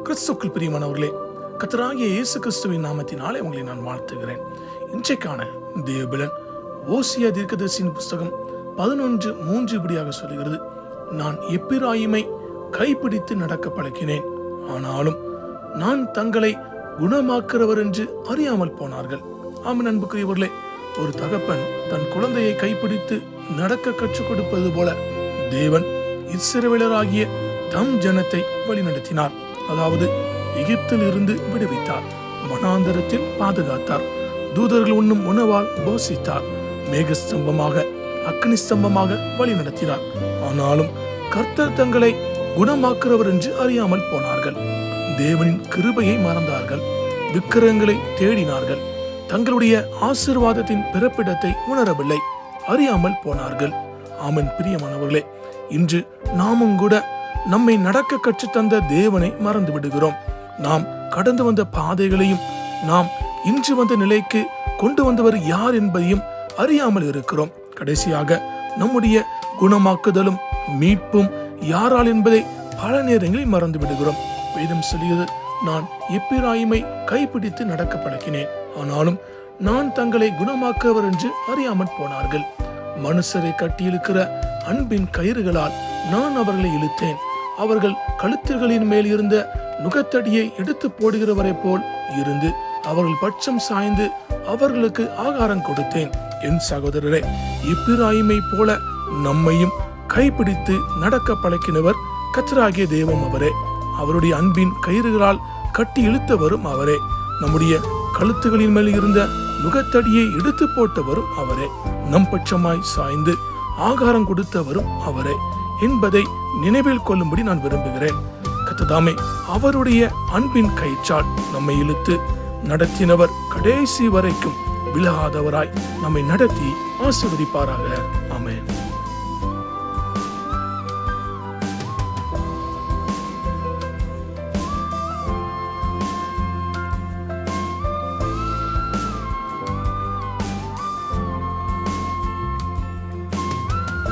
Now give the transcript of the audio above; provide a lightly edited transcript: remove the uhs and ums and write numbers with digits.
கிறிஸ்துக்குள் பிரியமானவர்களே, கர்த்தராகிய இயேசு கிறிஸ்துவின் நாமத்தினாலே உங்களை நான் வாழ்த்துகிறேன். இன்றைக்கான தேவபலன் ஓசியா தீர்க்கதரிசியின் புஸ்தகம் 11:3 இப்படியாக சொல்லுகிறது: நான் எப்பிராயிமை கைப்பிடித்து நடக்க பழக்கினேன், ஆனாலும் நான் தங்களை குணமாக்குறவர் என்று அறியாமல் போனார்கள். ஆமென். அன்புக்குரியவர்களே, ஒரு தகப்பன் தன் குழந்தையை கைப்பிடித்து நடக்க கற்றுக் கொடுப்பது போல தேவன் இஸ்ரவேலராகிய தம் ஜனத்தை வழிநடத்தினார். அதாவது எகிப்தில் இருந்து விடுவித்தார், வனாந்தரத்தில் பாதுகாத்தார், தூதர்கள் உண்ணும் உணவால் போஷித்தார், மேகஸ்தம்பமாக அக்னி ஸ்தம்பமாக வழி நடத்தினார். ஆனாலும் கர்த்தர் தங்களை குணமாக்குறவர் என்று அறியாமல் போனார்கள். தேவனின் கிருபையை மறந்தார்கள், விக்கிரகங்களை தேடினார்கள், தங்களுடைய ஆசீர்வாதத்தின் பிறப்பிடத்தை உணரவில்லை, அறியாமல் போனார்கள். ஆமென். பிரியமானவர்களே, இன்று நாமும் கூட நம்மை நடக்க கற்றுத்தந்த தேவனை மறந்து விடுகிறோம். நாம் கடந்து வந்த பாதைகளையும் நாம் இன்று வந்த நிலைக்கு கொண்டு வந்தவர் யார் என்பதையும் அறியாமல் இருக்கிறோம். கடைசியாக நம்முடைய குணமாக்குதலும் மீட்பும் யாரால் என்பதை பல நேரங்களில் மறந்து விடுகிறோம். வேதம் சொல்லியது: நான் எப்பிராயிமை கைப்பிடித்து நடக்க பழக்கினேன், ஆனாலும் நான் தங்களை குணமாக்குவர் என்று அறியாமல் போனார்கள். மனுஷரை கட்டி இழுக்கிற அன்பின் கயிறுகளால் நான் அவர்களை இழுத்தேன். அவர்கள் கழுத்துகளின் மேல் இருந்த நுகத்தடியை எடுத்து போடுகிறவரை போல் இருந்து அவர்கள் பட்சம் சாய்ந்து அவர்களுக்கு ஆகாரம் கொடுத்தேன். என் சகோதரரே, எப்பிராயிமை போல நம்மையும் கைப்பிடித்து நடக்க பழக்கினவர் கர்த்தராகிய தெய்வம் அவரே. அவருடைய அன்பின் கயிறுகளால் கட்டி இழுத்தவரும் அவரே. நம்முடைய கழுத்துகளின் மேல் இருந்த நுகத்தடியை எடுத்து போட்டவரும் அவரே. நம் பட்சமாய் சாய்ந்து ஆகாரம் கொடுத்தவரும் அவரே என்பதை நினைவில் கொள்ளும்படி நான் விரும்புகிறேன். கர்த்தர் அவருடைய அன்பின் கயிற்றால் நம்மை இழுத்து நடத்தினவர் கடைசி வரைக்கும் விலகாதவராய் நம்மை நடத்தி ஆசீர்வதிப்பாராக.